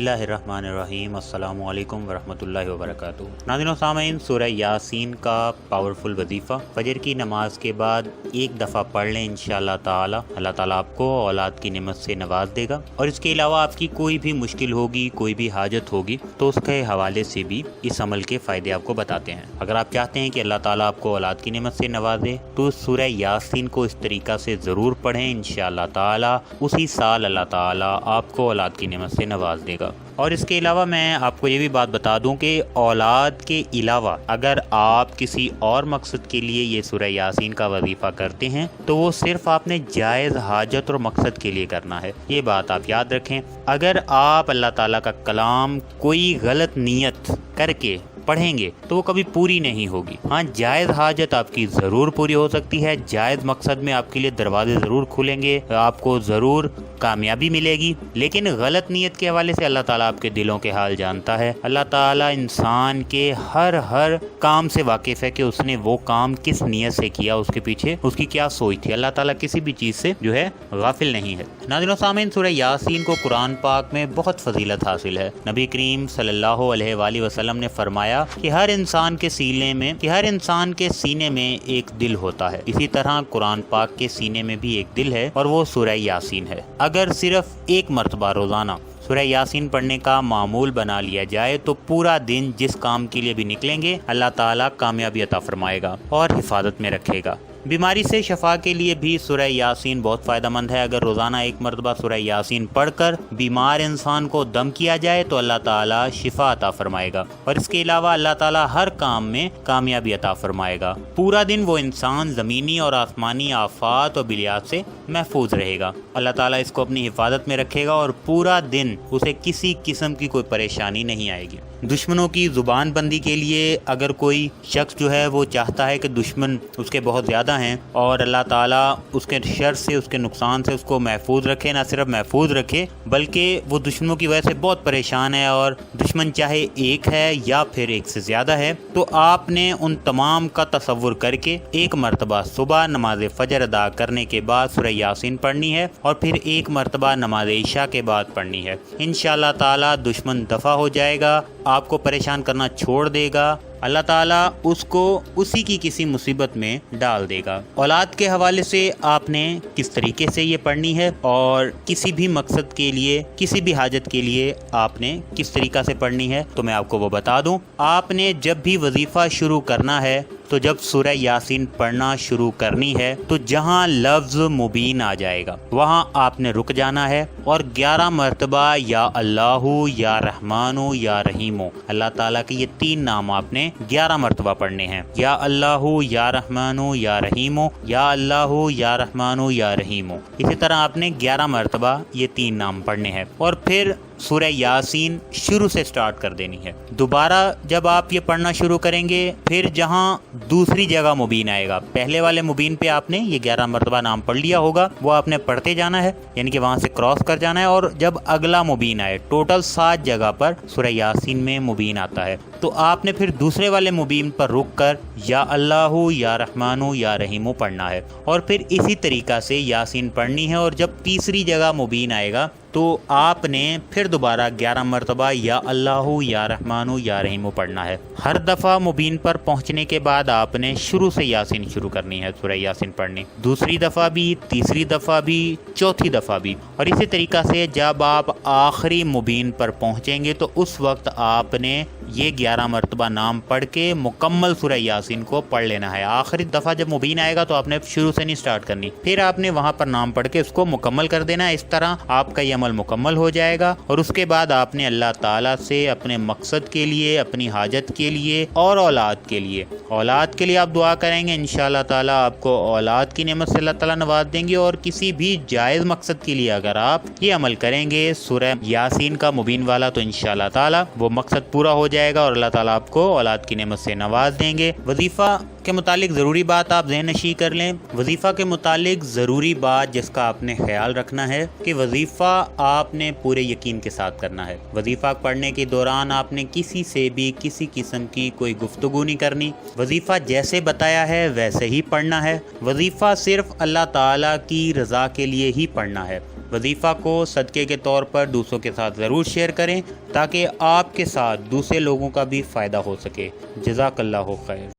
बिस्मिल्लाहिर्रहमानिर्रहीम। अस्सलामु अलैकुम वरहमतुल्लाहि वबरकातुहू। नाज़रीन व सामीन, सूरह यासीन का पावरफुल वजीफ़ा फजर की नमाज के बाद एक दफ़ा पढ़ लें। इंशाअल्लाह ताला अल्लाह ताला आपको औलाद की नेमत से नवाज देगा। और इसके अलावा आपकी कोई भी मुश्किल होगी, कोई भी हाजत होगी, तो उसके हवाले से भी इस अमल के फ़ायदे आपको बताते हैं। अगर आप चाहते हैं कि अल्लाह ताला आपको औलाद की नेमत से नवाजे, तो सूरह यासीन को इस तरीक़ा से ज़रूर पढ़ें। इंशाअल्लाह ताला उसी साल अल्लाह ताला आपको औलाद की नेमत से नवाज देगा। और इसके अलावा मैं आपको ये भी बात बता दूं कि औलाद के अलावा अगर आप किसी और मकसद के लिए ये सूरह यासीन का वजीफ़ा करते हैं, तो वो सिर्फ आपने जायज़ हाजत और मकसद के लिए करना है। ये बात आप याद रखें। अगर आप अल्लाह ताला का कलाम कोई गलत नीयत करके पढ़ेंगे तो वो कभी पूरी नहीं होगी। हाँ, जायज़ हाजत आपकी ज़रूर पूरी हो सकती है, जायज़ मकसद में आपके लिए दरवाजे ज़रूर खुलेंगे, आपको ज़रूर कामयाबी मिलेगी, लेकिन गलत नीयत के हवाले से अल्लाह ताला आपके दिलों के हाल जानता है। अल्लाह ताला इंसान के हर काम से वाकिफ़ है कि उसने वो काम किस नीयत से किया, उसके पीछे उसकी क्या सोच थी। अल्लाह ताला किसी भी चीज़ से जो है गाफिल नहीं है। नाज़रीन सामीन, सूरह यासीन को कुरान पाक में बहुत फजीलत हासिल है। नबी करीम सल्लल्लाहु अलैहि वसल्लम ने फरमाया कि हर इंसान के सीने में एक दिल होता है। इसी तरह कुरान पाक के सीने में भी एक दिल है और वो सूरह यासीन है। अगर सिर्फ एक मरतबा रोज़ाना सूरह यासीन पढ़ने का मामूल बना लिया जाए तो पूरा दिन जिस काम के लिए भी निकलेंगे अल्लाह ताला कामयाबी अता फरमाएगा और हिफाजत में रखेगा। बीमारी से शफा के लिए भी सूरह यासीन बहुत फ़ायदेमंद है। अगर रोज़ाना एक मरतबा सूरह यासीन पढ़कर बीमार इंसान को दम किया जाए तो अल्लाह ताला शिफा अता फरमाएगा और इसके अलावा अल्लाह ताला हर काम में कामयाबी अता फरमाएगा। पूरा दिन वो इंसान ज़मीनी और आसमानी आफात और बिलियात से महफूज रहेगा। अल्लाह ताला इसको अपनी हिफाजत में रखेगा और पूरा दिन उसे किसी किस्म की कोई परेशानी नहीं आएगी। दुश्मनों की ज़ुबान बंदी के लिए अगर कोई शख्स जो है वो चाहता है कि दुश्मन उसके बहुत ज़्यादा हैं और अल्लाह ताला उसके शर से, उसके नुकसान से उसको महफूज रखे, ना सिर्फ महफूज रखे बल्कि वो दुश्मनों की वजह से बहुत परेशान है और दुश्मन चाहे एक है या फिर एक से ज़्यादा है, तो आपने उन तमाम का तसव्वुर करके एक मरतबा सुबह नमाज फ़जर अदा करने के बाद सूरह यासीन पढ़नी है और फिर एक मरतबा नमाज इशा के बाद पढ़नी है। इंशाअल्लाह ताला दुश्मन दफ़ा हो जाएगा, आपको परेशान करना छोड़ देगा, अल्लाह ताला उसको उसी की किसी मुसीबत में डाल देगा। औलाद के हवाले से आपने किस तरीके से ये पढ़नी है और किसी भी मकसद के लिए, किसी भी हाजत के लिए आपने किस तरीक़ा से पढ़नी है, तो मैं आपको वो बता दूं। आपने जब भी वजीफ़ा शुरू करना है तो जब सूरह यासीन पढ़ना शुरू करनी है तो जहां लफ्ज़ मुबीन आ जाएगा वहां आपने रुक जाना है और 11 मरतबा या अल्लाहु या रहमानु या रहीमो, अल्लाह ताला के ये 3 नाम आपने 11 मरतबा पढ़ने हैं। या अल्लाहु या रहमानु या रहीमो, या अल्लाहु या रहमानु या रहीमो। इसी तरह आपने 11 मरतबा ये 3 नाम पढ़ने हैं और फिर सूरह यासीन शुरू से स्टार्ट कर देनी है। दोबारा जब आप ये पढ़ना शुरू करेंगे फिर जहां दूसरी जगह मुबीन आएगा, पहले वाले मुबीन पे आपने ये 11 मरतबा नाम पढ़ लिया होगा, वो आपने पढ़ते जाना है, यानी कि वहां से क्रॉस कर जाना है। और जब अगला मुबीन आए, टोटल 7 जगह पर सूरह यासीन में मुबीन आता है, तो आपने फिर दूसरे वाले मुबीन पर रुक कर या अल्लाहु या रहमानु या रहीमो पढ़ना है और फिर इसी तरीक़ा से यासीन पढ़नी है। और जब तीसरी जगह मुबीन आएगा तो आपने फिर दोबारा 11 मरतबा या अल्लाहु या रहमानु या रहीमो पढ़ना है। हर दफ़ा मुबीन पर पहुंचने के बाद आपने शुरू से यासीन शुरू करनी है, सूरह यासीन पढ़नी, दूसरी दफ़ा भी, तीसरी दफ़ा भी, चौथी दफ़ा भी। और इसी तरीक़ा से जब आप आखिरी मुबीन पर पहुंचेंगे तो उस वक्त आपने ये 11 मरतबा नाम पढ़ के मुकम्मल सूरह यासीन को पढ़ लेना है। आखिरी दफ़ा जब मुबीन आएगा तो आपने शुरू से नहीं स्टार्ट करनी, फिर आपने वहाँ पर नाम पढ़ के उसको मुकम्मल कर देना है। इस तरह आपका ये अमल मुकम्मल हो जाएगा और उसके बाद आपने अल्लाह ताला से अपने मकसद के लिए, अपनी हाजत के लिए और औलाद के लिए आप दुआ करेंगे। इंशाअल्लाह ताला आपको औलाद की नेमत से अल्लाह ताला नवाज देंगे। और किसी भी जायज़ मकसद के लिए अगर आप ये अमल करेंगे सूरह यासीन का मुबीन वाला, तो इंशाअल्लाह ताला वो मकसद पूरा हो जाएगा और अल्लाह ताला आपको औलाद की नेमत से नवाज देंगे। वजीफ़ा के मुतालिक ज़रूरी बात आप ज़हन नशी कर लें। वजीफ़ा के मुतालिक ज़रूरी बात जिसका आपने ख्याल रखना है कि वजीफ़ा आपने पूरे यकीन के साथ करना है। वजीफ़ा पढ़ने के दौरान आपने किसी से भी किसी किस्म की कोई गुफ्तगू नहीं करनी। वजीफ़ा जैसे बताया है वैसे ही पढ़ना है। वजीफ़ा सिर्फ अल्लाह ताला की रज़ा के लिए ही पढ़ना है। وظیفہ کو صدقے کے طور پر دوسروں کے ساتھ ضرور شیئر کریں تاکہ آپ کے ساتھ دوسرے لوگوں کا بھی فائدہ ہو سکے۔ جزاک اللہ خیر۔